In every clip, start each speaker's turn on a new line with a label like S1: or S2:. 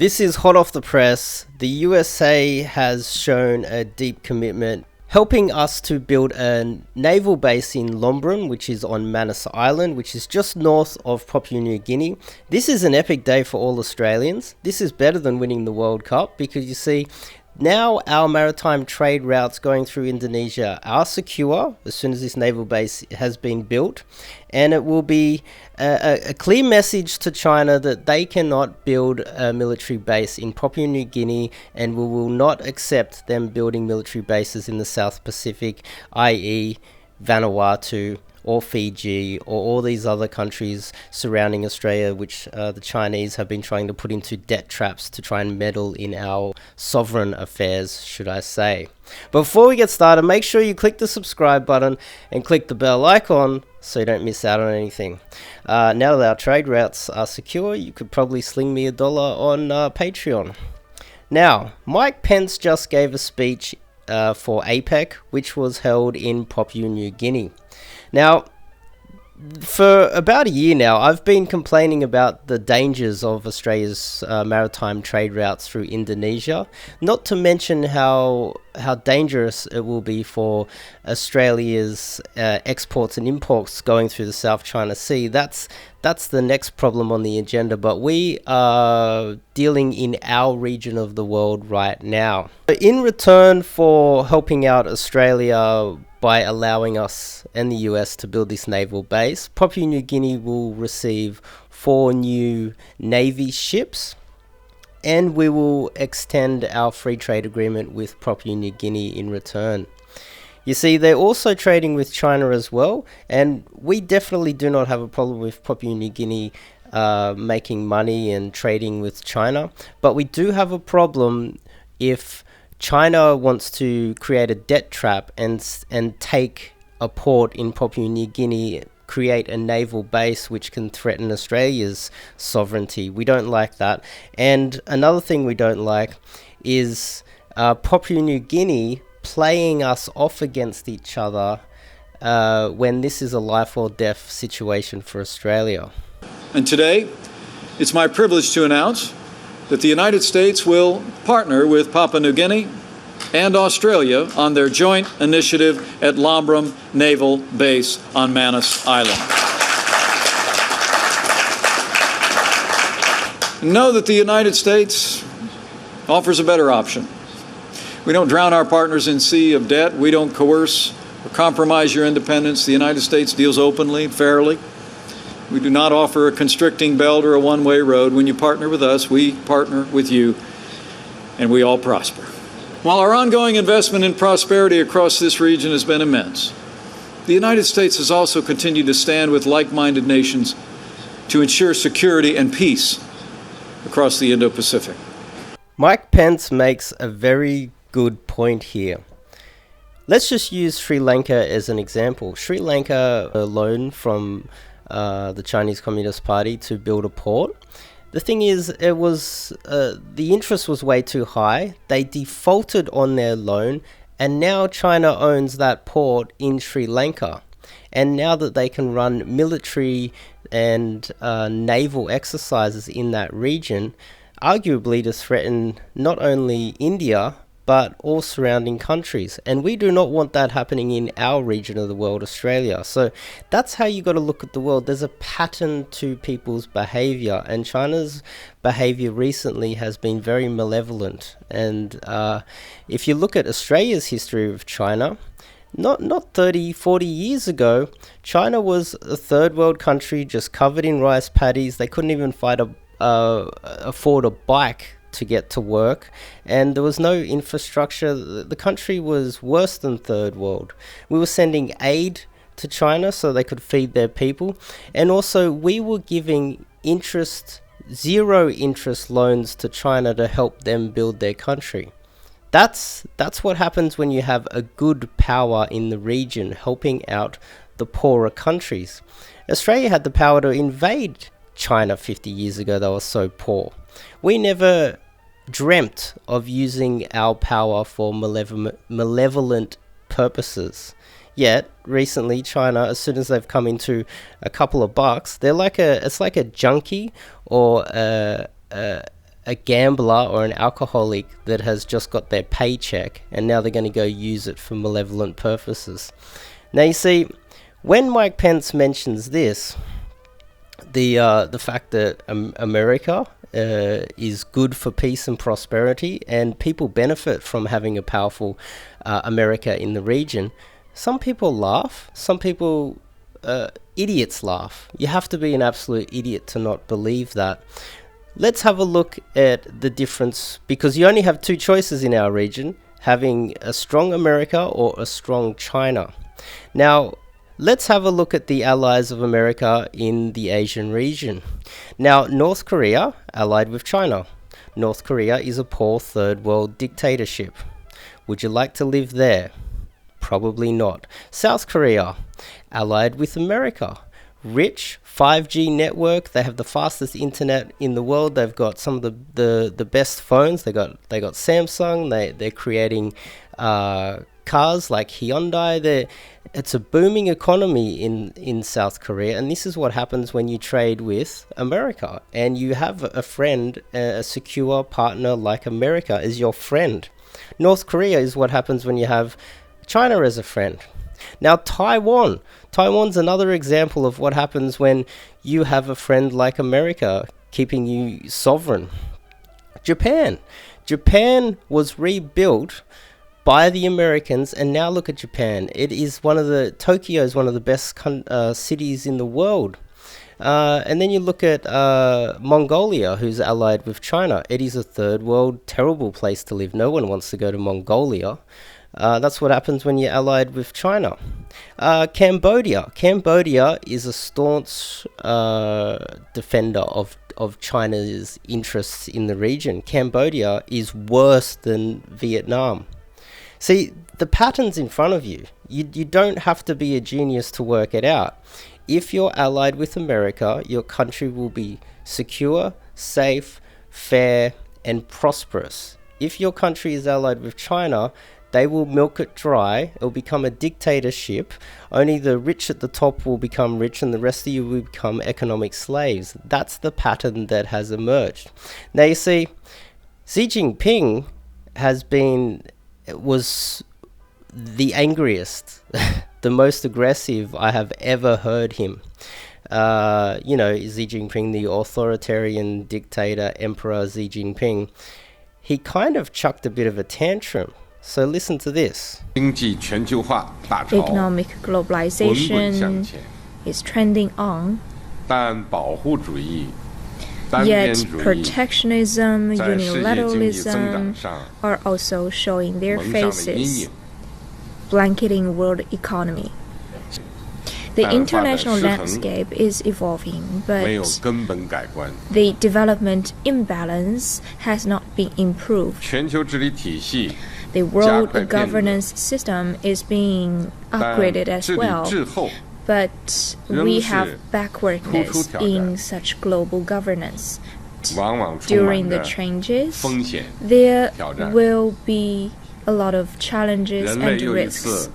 S1: This is hot off the press. The USA has shown a deep commitment helping us to build a naval base in Lombron, which is on Manus Island, which is just north of Papua New Guinea. This is an epic day for all Australians. This is better than winning the World Cup because you see, now our maritime trade routes going through Indonesia are secure as soon as this naval base has been built, and it will be a clear message to China that they cannot build a military base in Papua New Guinea, and we will not accept them building military bases in the South Pacific, i.e. Vanuatu or Fiji or all these other countries surrounding Australia, which the Chinese have been trying to put into debt traps to try and meddle in our sovereign affairs, should I say. Before we get started, make sure you click the subscribe button and click the bell icon so you don't miss out on anything. Now that our trade routes are secure, you could probably sling me $1 on Patreon. Now, Mike Pence just gave a speech for APEC, which was held in Papua New Guinea. Now, for about a year now, I've been complaining about the dangers of Australia's maritime trade routes through Indonesia, not to mention how dangerous it will be for Australia's exports and imports going through the South China Sea. That's the next problem on the agenda, but we are dealing in our region of the world right now. In return for helping out Australia by allowing us and the US to build this naval base, Papua New Guinea will receive 4 new Navy ships, and we will extend our free trade agreement with Papua New Guinea in return. You see, they're also trading with China as well, and we definitely do not have a problem with Papua New Guinea making money and trading with China, but we do have a problem if China wants to create a debt trap and take a port in Papua New Guinea, create a naval base which can threaten Australia's sovereignty. We don't like that. And another thing we don't like is Papua New Guinea playing us off against each other when this is a life or death situation for Australia.
S2: And today, it's my privilege to announce that the United States will partner with Papua New Guinea and Australia on their joint initiative at Lombron Naval Base on Manus Island. Know that the United States offers a better option. We don't drown our partners in sea of debt. We don't coerce or compromise your independence. The United States deals openly, fairly. We do not offer a constricting belt or a one-way road. When you partner with us, we partner with you, and we all prosper. While our ongoing investment in prosperity across this region has been immense, the United States has also continued to stand with like-minded nations to ensure security and peace across the Indo-Pacific.
S1: Mike Pence makes a very good point here. Let's just use Sri Lanka as an example. Sri Lanka, a loan from the Chinese Communist Party to build a port. The thing is, it was the interest was way too high. They defaulted on their loan, and now China owns that port in Sri Lanka. And now that they can run military and naval exercises in that region, arguably to threaten not only India, but all surrounding countries. And we do not want that happening in our region of the world, Australia. So that's how you got to look at the world. There's a pattern to people's behavior, and China's behavior recently has been very malevolent. And if you look at Australia's history with China, not 30, 40 years ago, China was a third world country just covered in rice paddies. They couldn't even afford a bike to get to work, and there was no infrastructure. The country was worse than third world. We were sending aid to China so they could feed their people, and also we were giving zero interest loans to China to help them build their country. That's what happens when you have a good power in the region helping out the poorer countries. Australia had the power to invade China 50 years ago. They were so poor. We never dreamt of using our power for malevolent purposes. Yet recently China, as soon as they've come into a couple of bucks, it's like a junkie or a gambler or an alcoholic that has just got their paycheck and now they're going to go use it for malevolent purposes. Now you see, when Mike Pence mentions this, the fact that America is good for peace and prosperity and people benefit from having a powerful America in the region, some people laugh, some people idiots laugh. You have to be an absolute idiot to not believe that. Let's have a look at the difference, because you only have two choices in our region, having a strong America or a strong China. Now, let's have a look at the allies of America in the Asian region. Now, North Korea, allied with China. North Korea is a poor third world dictatorship. Would you like to live there? Probably not. South Korea, allied with America. Rich, 5G network, they have the fastest internet in the world, they've got some of the best phones, they got Samsung, they're creating cars like Hyundai. It's a booming economy in South Korea, and this is what happens when you trade with America and you have a friend, a secure partner like America is your friend. North Korea is what happens when you have China as a friend. Now, Taiwan's another example of what happens when you have a friend like America keeping you sovereign. Japan was rebuilt by the Americans, and now look at Japan. Tokyo is one of the best cities in the world. And then you look at Mongolia, who's allied with China. It is a third world, terrible place to live. No one wants to go to Mongolia. That's what happens when you're allied with China. Cambodia is a staunch defender of China's interests in the region. Cambodia is worse than Vietnam. See, the pattern's in front of you. You don't have to be a genius to work it out. If you're allied with America, your country will be secure, safe, fair, and prosperous. If your country is allied with China, they will milk it dry. It will become a dictatorship. Only the rich at the top will become rich and the rest of you will become economic slaves. That's the pattern that has emerged. Now you see, Xi Jinping was the angriest, the most aggressive I have ever heard him. Xi Jinping, the authoritarian dictator, Emperor Xi Jinping, he kind of chucked a bit of a tantrum. So listen to this.
S3: Economic globalization is trending on, yet protectionism, unilateralism are also showing their faces, blanketing world economy. The international landscape is evolving, but the development imbalance has not been improved. The world governance system is being upgraded as well, but we have backwardness in such global governance. During the changes, there will be a lot of challenges and risks.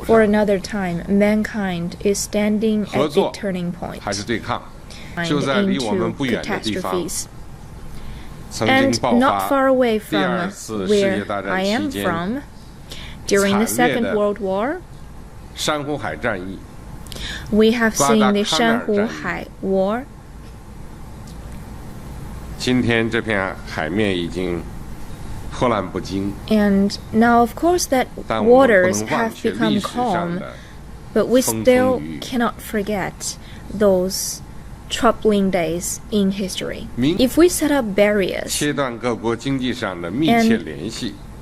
S3: For another time, mankind is standing at a turning point, into catastrophes. And not far away from where I am from, during the Second World War, we have seen the Shanhu Hai War. And now, of course, that waters have become calm, but we still cannot forget those troubling days in history. If we set up barriers and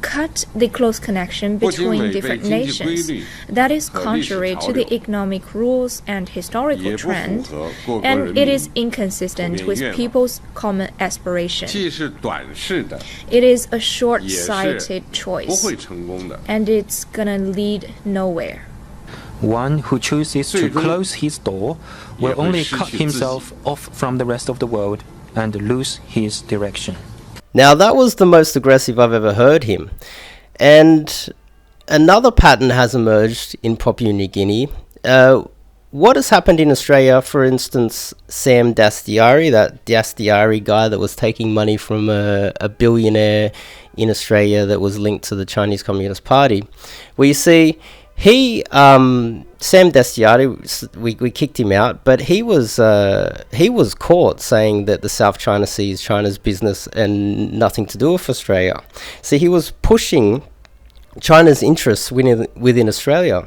S3: cut the close connection between different nations, that is contrary to the economic rules and historical trend, and it is inconsistent with people's common aspiration. It is a short-sighted choice, and it's gonna lead nowhere.
S4: One who chooses to close his door will only cut himself off from the rest of the world and lose his direction.
S1: Now that was the most aggressive I've ever heard him. And another pattern has emerged in Papua New Guinea. what has happened in Australia, for instance, Sam Dastyari, that Dastyari guy that was taking money from a billionaire in Australia that was linked to the Chinese Communist Party, where you see Sam Dastyari, we kicked him out, but he was caught saying that the South China Sea is China's business and nothing to do with Australia. So he was pushing China's interests within Australia.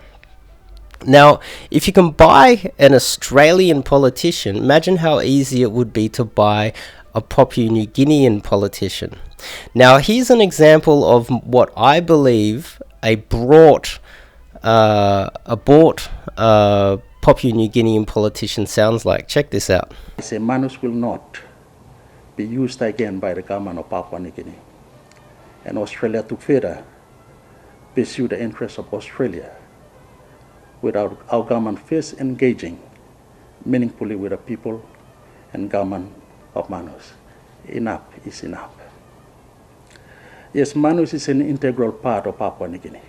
S1: Now, if you can buy an Australian politician, imagine how easy it would be to buy a Papua New Guinean politician. Now, here's an example of what I believe a bought Papua New Guinean politician sounds like. Check this out.
S5: I say manus will not be used again by the government of Papua New Guinea. And Australia to further pursue the interests of Australia without our government first engaging meaningfully with the people and government of Manus. Enough is enough. Yes, Manus is an integral part of Papua New Guinea.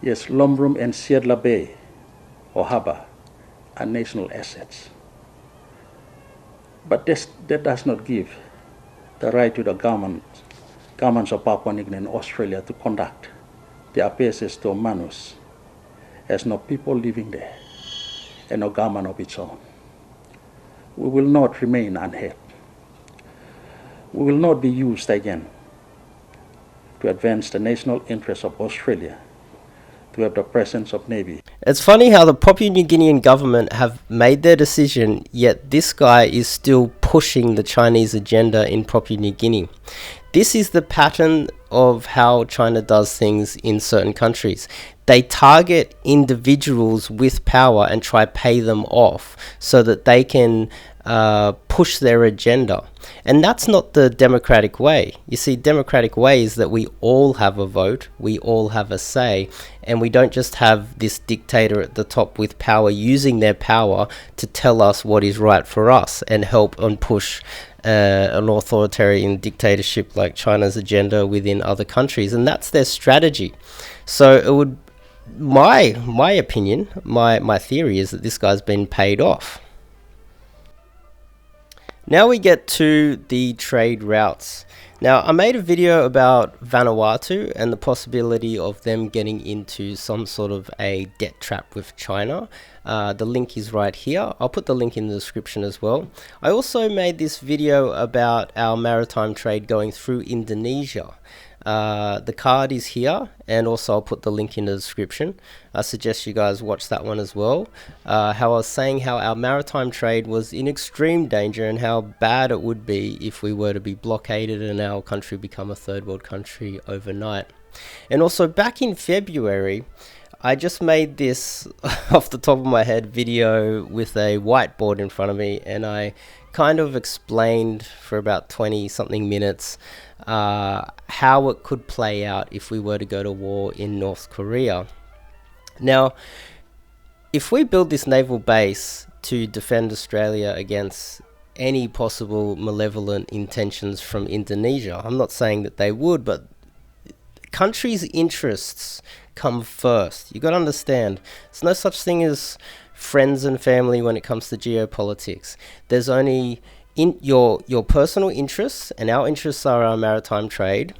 S5: Yes, Lombrum and Siedla Bay or Harbour are national assets. But that does not give the right to the governments of Papua New Guinea and Australia to conduct the affairs to Manus as no people living there and no government of its own. We will not remain unheard. We will not be used again to advance the national interests of Australia to have the presence of Navy.
S1: It's funny how the Papua New Guinean government have made their decision, yet this guy is still pushing the Chinese agenda in Papua New Guinea. This is the pattern of how China does things in certain countries. They target individuals with power and try to pay them off so that they can push their agenda. And that's not the democratic way. You see, democratic way is that we all have a vote, we all have a say, and we don't just have this dictator at the top with power using their power to tell us what is right for us and help and push an authoritarian dictatorship like China's agenda within other countries. And that's their strategy. So it would, my opinion, my theory is that this guy's been paid off. Now we get to the trade routes. Now, I made a video about Vanuatu and the possibility of them getting into some sort of a debt trap with China. The link is right here. I'll put the link in the description as well. I also made this video about our maritime trade going through Indonesia. The card is here, and also I'll put the link in the description. I suggest you guys watch that one as well. How I was saying how our maritime trade was in extreme danger and how bad it would be if we were to be blockaded and our country become a third world country overnight. And also back in February, I just made this off the top of my head video with a whiteboard in front of me, and I kind of explained for about 20 something minutes how it could play out if we were to go to war in North Korea. Now, if we build this naval base to defend Australia against any possible malevolent intentions from Indonesia, I'm not saying that they would, but countries' interests come first. You got to understand, there's no such thing as friends and family when it comes to geopolitics. There's only in your personal interests, and our interests are our maritime trade,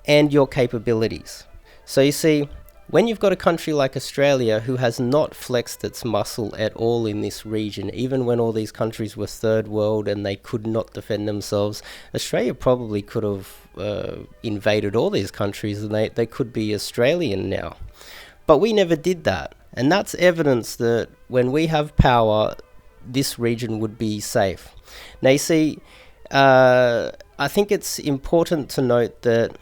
S1: and your capabilities. So you see, when you've got a country like Australia who has not flexed its muscle at all in this region, even when all these countries were third world and they could not defend themselves, Australia probably could have invaded all these countries and they could be Australian now. But we never did that. And that's evidence that when we have power, this region would be safe. Now you see, I think it's important to note that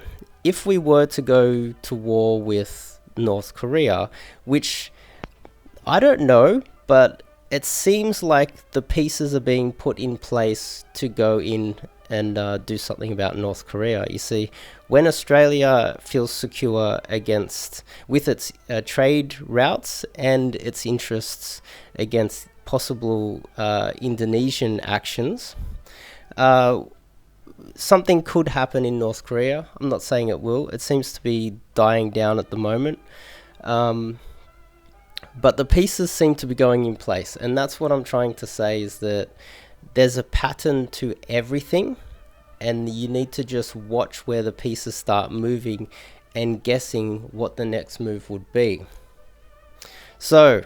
S1: if we were to go to war with North Korea, which I don't know, but it seems like the pieces are being put in place to go in and do something about North Korea. You see, when Australia feels secure with its trade routes and its interests against possible Indonesian actions, something could happen in North Korea. I'm not saying it will. It seems to be dying down at the moment. But the pieces seem to be going in place, and that's what I'm trying to say, is that there's a pattern to everything, and you need to just watch where the pieces start moving and guessing what the next move would be. So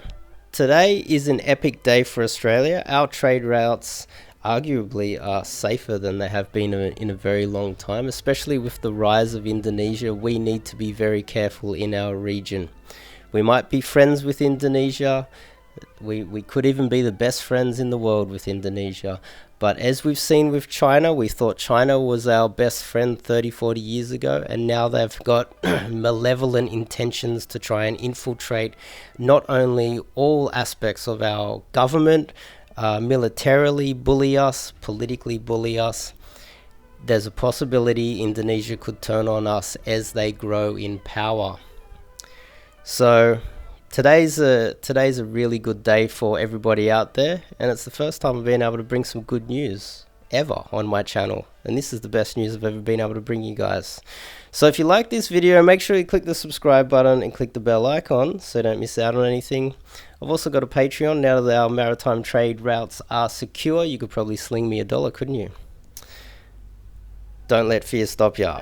S1: today is an epic day for Australia. Our trade routes arguably are safer than they have been in a very long time, especially with the rise of Indonesia. We need to be very careful in our region. We might be friends with Indonesia. We could even be the best friends in the world with Indonesia. But as we've seen with China, we thought China was our best friend 30, 40 years ago, and now they've got malevolent intentions to try and infiltrate not only all aspects of our government, militarily bully us, politically bully us. There's a possibility Indonesia could turn on us as they grow in power. So today's a really good day for everybody out there, and it's the first time I've been able to bring some good news ever on my channel, and this is the best news I've ever been able to bring you guys. So if you like this video, make sure you click the subscribe button and click the bell icon so you don't miss out on anything. I've also got a Patreon. Now that our maritime trade routes are secure, you could probably sling me $1, couldn't you? Don't let fear stop ya.